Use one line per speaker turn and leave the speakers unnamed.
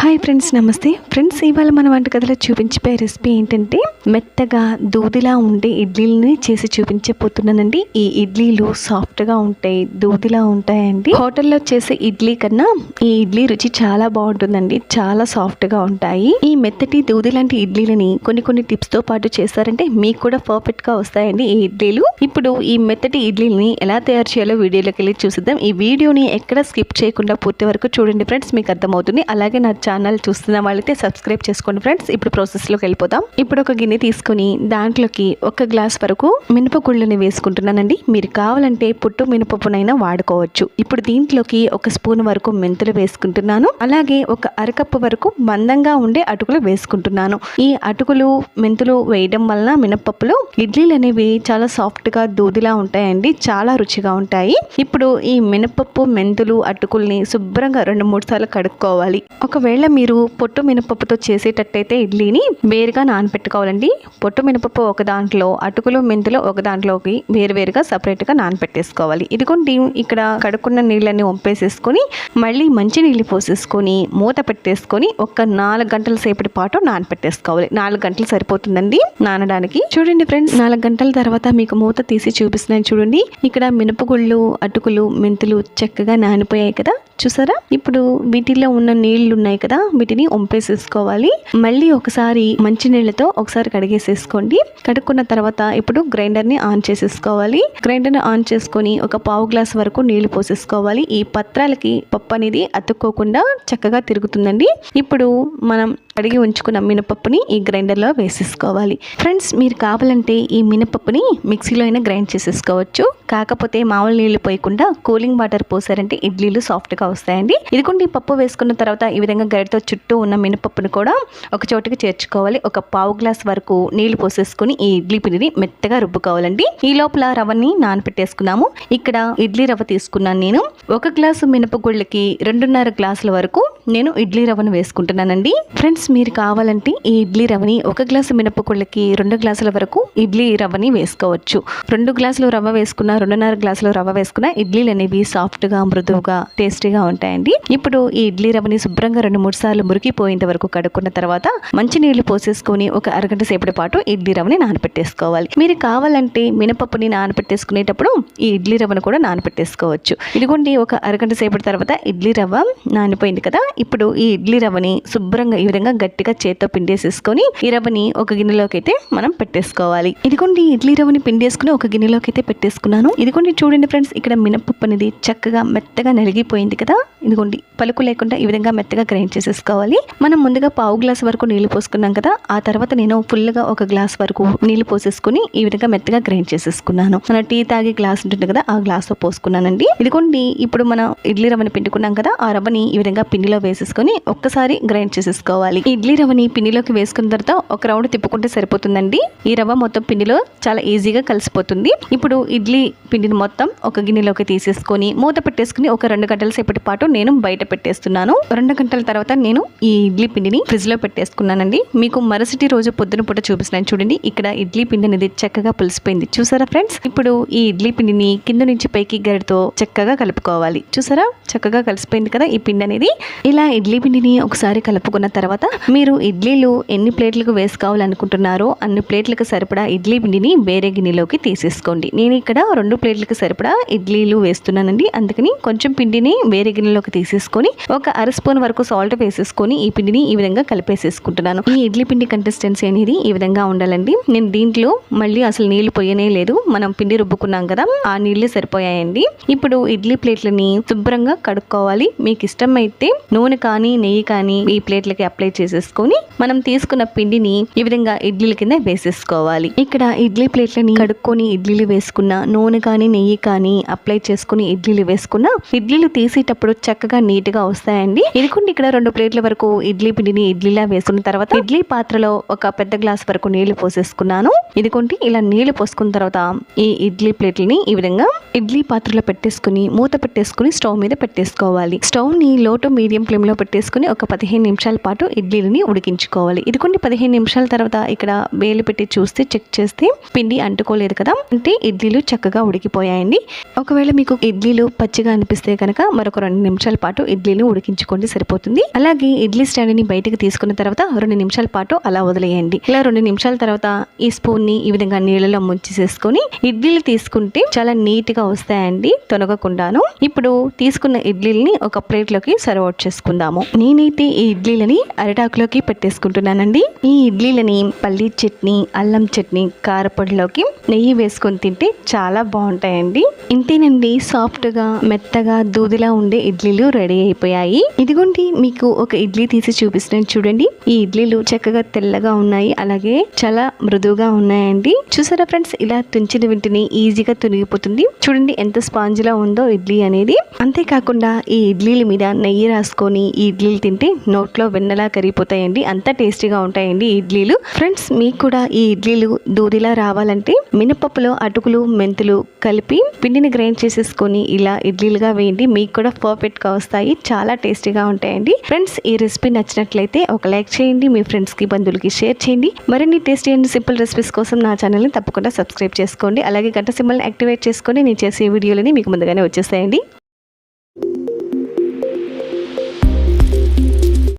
Hi friends, నమస్తే friends. ఇవాళ మన వంటగదిలో చూపించే రెసిపీ ఏంటంటే మెత్తగా దూదిలా ఉండే ఇడ్లీలని చేసి చూపించబోతున్నానండి. ఈ ఇడ్లీలు సాఫ్ట్గా ఉంటాయి, దూదిలా ఉంటాయండి. హోటల్లో చేసే ఇడ్లీ కన్నా ఈ ఇడ్లీ రుచి చాలా బాగుంటుందండి, చాలా సాఫ్ట్గా ఉంటాయి. ఈ మెత్తటి దూది లాంటి ఇడ్లీలని కొన్ని టిప్స్తో పాటు చేస్తారంటే మీకు కూడా పర్ఫెక్ట్గా వస్తాయండి ఈ ఇడ్లీలు. ఇప్పుడు ఈ మెత్తటి ఇడ్లీని ఎలా తయారు చేయాలో వీడియోలోకి వెళ్ళి చూసిద్దాం. ఈ వీడియోని ఎక్కడ స్కిప్ చేయకుండా పూర్తి వరకు చూడండి ఫ్రెండ్స్, మీకు అర్థమవుతుంది. అలాగే నా ఛానల్ చూస్తున్న వాళ్ళైతే సబ్స్క్రైబ్ చేసుకోండి ఫ్రెండ్స్. ఇప్పుడు ప్రాసెస్లోకి వెళ్ళిపోతాం. ఇప్పుడు ఒక గిన్నె తీసుకుని దాంట్లోకి 1 గ్లాస్ వరకు మినపగుళ్ళని వేసుకుంటున్నానండి. మీరు కావాలంటే పుట్టు మినపప్పునైనా వాడుకోవచ్చు. ఇప్పుడు దీంట్లోకి 1 స్పూన్ వరకు మెంతులు వేసుకుంటున్నాను. అలాగే 1 అరకప్పు వరకు మందంగా ఉండే అటుకులు వేసుకుంటున్నాను. ఈ అటుకులు మెంతులు వేయడం వలన మినపప్పులో ఇడ్లీలు అనేవి చాలా సాఫ్ట్గా దూదిలా ఉంటాయండి, చాలా రుచిగా ఉంటాయి. ఇప్పుడు ఈ మినపప్పు మెంతులు అటుకుల్ని శుభ్రంగా 2-3 సార్లు కడుక్కోవాలి. ఒకవేళ మీరు పొట్టు మినపప్పుతో చేసేటట్టయితే ఇడ్లీని వేరుగా నానపెట్టుకోవాలండి. పొట్టు మినపప్పు ఒక దాంట్లో, అటుకులు మెంతులు ఒక దాంట్లోకి వేరువేరుగా సపరేట్గా నానపెట్టేసుకోవాలి. ఇదిగోండి, ఇక్కడ కడుక్కున్న నీళ్ళని వంపేసేసుకొని మళ్ళీ మంచి నీళ్ళు పోసేసుకొని మూత పెట్టేసుకొని ఒక 4 గంటల సేపటి పాటు నానపెట్టేసుకోవాలి. 4 గంటలు సరిపోతుందండి నానడానికి. చూడండి ఫ్రెండ్స్, 4 గంటల తర్వాత మీకు మూత తీసి చూపిస్తున్నాను. చూడండి, ఇక్కడ మినపగుళ్ళు అటుకులు మెంతులు చక్కగా నానిపోయాయి కదా, చూసారా? ఇప్పుడు వీటిలో ఉన్న నీళ్లు ఉన్నాయి కదా, వీటిని వంపేసేసుకోవాలి. మళ్ళీ ఒకసారి మంచి నీళ్ళతో ఒకసారి కడిగేసేసుకోండి. కడుక్కున్న తర్వాత ఇప్పుడు గ్రైండర్ని ఆన్ చేసేసుకోవాలి. గ్రైండర్ని ఆన్ చేసుకొని 1/4 గ్లాస్ వరకు నీళ్లు పోసేసుకోవాలి. ఈ పత్రాలకి పప్పు అనేది అతుక్కోకుండా చక్కగా తిరుగుతుందండి. ఇప్పుడు మనం కడిగి ఉంచుకున్న మినపప్పుని ఈ గ్రైండర్లో వేసేసుకోవాలి. ఫ్రెండ్స్, మీరు కావాలంటే ఈ మినపప్పుని మిక్సీలో అయినా గ్రైండ్ చేసేసుకోవచ్చు. కాకపోతే మామూలు నీళ్లు పోయకుండా కూలింగ్ వాటర్ పోసారంటే ఇడ్లీలు సాఫ్ట్గా వస్తాయండి. ఇదిగోండి, పప్పు వేసుకున్న తర్వాత ఈ విధంగా గరిటతో చుట్టూ ఉన్న మినపప్పుని కూడా ఒక చోటుకి చేర్చుకోవాలి. 1/4 గ్లాస్ వరకు నీళ్లు పోసేసుకుని ఈ ఇడ్లీ పిండిని మెత్తగా రుబ్బుకోవాలండి. ఈ లోపల రవ్వని నానపెట్టేసుకున్నాము. ఇక్కడ ఇడ్లీ రవ్వ తీసుకున్నాను నేను. 1 గ్లాసు మినపగుళ్ళకి 2.5 గ్లాసుల వరకు నేను ఇడ్లీ రవ్వను వేసుకుంటున్నానండి. ఫ్రెండ్స్, మీరు కావాలంటే ఈ ఇడ్లీ రవ్వని 1 గ్లాసు మినపగుళ్ళకి 2 గ్లాసుల వరకు ఇడ్లీ రవ్వని వేసుకోవచ్చు. 2 గ్లాసులు రవ్వ వేసుకున్న 2.5 గ్లాసులు రవ్వ వేసుకున్న ఇడ్లీలు అనేవి సాఫ్ట్గా మృదువుగా టేస్టీగా ఉంటాయండి. ఇప్పుడు ఈ ఇడ్లీ రవ్వని శుభ్రంగా 2-3 సార్లు మురికిపోయేంత వరకు కడుక్కున్న తర్వాత మంచి నీళ్లు పోసేసుకొని ఒక అరగంట సేపటి పాటు ఇడ్లీ రవ్వని నానపెట్టేసుకోవాలి. మీరు కావాలంటే మినపప్పుని నానపెట్టేసుకునేటప్పుడు ఈ ఇడ్లీ రవ్వను కూడా నానపెట్టేసుకోవచ్చు. ఇదిగోండి, ఒక అరగంట సేపటి తర్వాత ఇడ్లీ రవ్వ నానిపోయింది కదా. ఇప్పుడు ఈ ఇడ్లీ రవ్వని శుభ్రంగా ఈ విధంగా గట్టిగా చేత్తో పిండేసేసుకొని ఈ రవ్వని ఒక గిన్నెలోకి అయితే మనం పెట్టేసుకోవాలి. ఇదిగోండి, ఇడ్లీ రవ్వని పిండేసుకుని ఒక గిన్నెలోకి అయితే పెట్టేసుకున్నాను. ఇదిగోండి, చూడండి ఫ్రెండ్స్, ఇక్కడ మినపప్పు అనేది చక్కగా మెత్తగా నలిగిపోయింది కదా. ఇదిగోండి, పలుకు లేకుండా ఈ విధంగా మెత్తగా గ్రైండ్ చేసేసుకోవాలి. మనం ముందుగా 1/4 గ్లాస్ వరకు నీళ్లు పోసుకున్నాం కదా, ఆ తర్వాత నేను ఫుల్గా 1 గ్లాస్ వరకు నీళ్లు పోసేసుకుని ఈ విధంగా మెత్తగా గ్రైండ్ చేసేసుకున్నాను. మన టీ తాగే గ్లాస్ ఉంటుంది కదా, ఆ గ్లాస్ లో పోసుకున్నానండి. ఇదిగోండి, ఇప్పుడు మనం ఇడ్లీ రవ్వని పిండుకున్నాం కదా, ఆ రవ్వని ఈ విధంగా పిండిలో వేసేసుకొని ఒక్కసారి గ్రైండ్ చేసేసుకోవాలి. ఇడ్లీ రవ్వని పిండిలోకి వేసుకున్న తర్వాత ఒక రౌండ్ తిప్పుకుంటే సరిపోతుందండి. ఈ రవ్వ మొత్తం పిండిలో చాలా ఈజీగా కలిసిపోతుంది. ఇప్పుడు ఇడ్లీ పిండిని మొత్తం ఒక గిన్నెలోకి తీసేసుకొని మూత పెట్టేసుకుని ఒక 2 గంటల సేపటి పాటు నేను బయట పెట్టేస్తున్నాను. 2 గంటల తర్వాత నేను ఈ ఇడ్లీ పిండిని ఫ్రిడ్జ్ లో పెట్టేసుకున్నానండి. మీకు మరుసటి రోజు పొద్దున పూట చూపిస్తున్నాను. చూడండి, ఇక్కడ ఇడ్లీ పిండి అనేది చక్కగా పులిసిపోయింది, చూసారా ఫ్రెండ్స్? ఇప్పుడు ఈ ఇడ్లీ పిండిని కింద నుంచి పైకి గరిటతో చక్కగా కలుపుకోవాలి. చూసారా, చక్కగా కలిసిపోయింది కదా ఈ పిండి అనేది. ఇలా ఇడ్లీ పిండిని ఒకసారి కలుపుకున్న తర్వాత మీరు ఇడ్లీలు ఎన్ని ప్లేట్లకు వేసుకోవాలనుకుంటున్నారో అన్ని ప్లేట్లకు సరిపడా ఇడ్లీ పిండిని వేరే గిన్నెలోకి తీసేసుకోండి. నేను ఇక్కడ 2 ప్లేట్లకు సరిపడా ఇడ్లీలు వేస్తున్నానండి, అందుకని కొంచెం పిండిని వేరే గిన్నెలోకి తీసేసుకొని ఒక 1/2 స్పూన్ వరకు సాల్ట్ వేసేసుకొని ఈ పిండిని ఈ విధంగా కలిపేసేసుకుంటున్నాను. ఈ ఇడ్లీ పిండి కన్సిస్టెన్సీ అనేది ఈ విధంగా ఉండాలండి. నేను దీంట్లో మళ్ళీ అసలు నీళ్లు పోయనే లేదు, మనం పిండి రుబ్బుకున్నాం కదా, ఆ నీళ్లే సరిపోయాయండి. ఇప్పుడు ఇడ్లీ ప్లేట్లని శుభ్రంగా కడుక్కోవాలి. మీకు ఇష్టమైతే నూనె కానీ నెయ్యి కానీ ఈ ప్లేట్లకి అప్లై చేసేసుకొని మనం తీసుకున్న పిండిని ఈ విధంగా ఇడ్లీల కింద వేసేసుకోవాలి. ఇక్కడ ఇడ్లీ ప్లేట్లని కడుక్కొని ఇడ్లీలు వేసుకున్న, నూనె కానీ నెయ్యి కానీ అప్లై చేసుకుని ఇడ్లీలు వేసుకున్న, ఇడ్లీలు తీసేటప్పుడు చక్కగా నీట్ గా వస్తాయండి. ఇదిగోండి, ఇక్కడ 2 ప్లేట్ల వరకు ఇడ్లీ పిండిని ఇడ్లీలా వేసుకున్న తర్వాత ఇడ్లీ పాత్రలో ఒక పెద్ద గ్లాస్ వరకు నీళ్లు పోసేసుకున్నాను. ఇదిగోండి, ఇలా నీళ్లు పోసుకున్న తర్వాత ఈ ఇడ్లీ ప్లేట్లని ఈ విధంగా ఇడ్లీ పాత్రలో పెట్టేసుకుని మూత పెట్టేసుకుని స్టవ్ మీద పెట్టేసుకోవాలి. స్టవ్ ని లో టు మీడియం ఫ్లేమ్ లో పెట్టేసుకుని ఒక 15 నిమిషాల పాటు ఇడ్లీలని ఉడికించుకోవాలి. ఇదిగోండి, 15 నిమిషాల తర్వాత ఇక్కడ వేలు పెట్టి చూస్తే చెక్ చేస్తే పిండి అంటుకోలేదు కదా, అంటే ఇడ్లీలు చక్కగా ఉడికిపోయాయండి. ఒకవేళ మీకు ఇడ్లీలు పచ్చిగా అనిపిస్తే కనుక మరొక 2 నిమిషాల పాటు ఇడ్లీలు ఉడికించుకోండి, సరిపోతుంది. అలాగే ఇడ్లీ స్టాండ్ని బయటకు తీసుకున్న తర్వాత 2 నిమిషాల పాటు అలా వదిలేయండి. ఇలా 2 నిమిషాల తర్వాత ఈ స్పూన్ని ఈ విధంగా నీళ్ళలో ముంచేసేసుకొని ఇడ్లీలు తీసుకుంటే చాలా నీట్గా వస్తాయండి, తొనగకుండాను. ఇప్పుడు తీసుకున్న ఇడ్లీలని ఒక ప్లేట్లోకి సర్వ్ అవుట్ చేసుకుందాము. నేనైతే ఈ ఇడ్లీలని అరిటాకులోకి పెట్టేసుకుంటున్నానండి. ఈ ఇడ్లీలని పల్లీ చట్నీ, అల్లం చట్నీ, కారపొడిలోకి నెయ్యి వేసుకొని తింటే చాలా బాగుంటాయండి. ఇంతేనండి, సాఫ్ట్గా మెత్తగా దూదిలా ఉండే ఇడ్లీలు రెడీ అయిపోయాయి. ఇదిగోండి మీకు ఒక ఇడ్లీ తీసి చూపిస్తున్నాను చూడండి. ఈ ఇడ్లీలు చక్కగా తెల్లగా ఉన్నాయి, అలాగే చాలా మృదువుగా ఉన్నాయండి. చూసారా ఫ్రెండ్స్, ఇలా తుంచిన వెంటనే ఈజీగా తునిగిపోతుంది. చూడండి ఎంత స్పాంజ్ లా ఉందో ఇడ్లీ అనేది. అంతేకాకుండా ఈ ఇడ్లీల మీద నెయ్యి రాసుకొని ఈ ఇడ్లీలు తింటే నోట్లో వెన్నలా కరిగిపోతాయండి. అంత టేస్టీగా ఉంటాయండి ఈ ఇడ్లీలు. ఫ్రెండ్స్, మీకు కూడా ఈ ఇడ్లీలు దూదిలా రావాలంటే మినపప్పులో అటుకులు, మెంతులు కలిపి పిండిని గ్రైండ్ చేసేసుకొని ఇలా ఇడ్లీలుగా వేయండి. మీకు కూడా పర్ఫెక్ట్ గా వస్తాయి, చాలా టేస్టీగా ఉంటాయండి. ఫ్రెండ్స్, ఈ రెసిపీ నచ్చినట్లయితే ఒక లైక్ చేయండి, మీ ఫ్రెండ్స్ కి బంధువులకి షేర్ చేయండి. మరిన్ని టేస్టీ అండ్ సింపుల్ రెసిపీస్ కోసం నా ఛానల్ని తప్పకుండా సబ్స్క్రైబ్ చేసుకోండి. అలాగే గంట సింబల్ని యాక్టివేట్ చేసుకొని నేను చేసే వీడియోలని మీకు ముందుగానే వచ్చేస్తాయండి.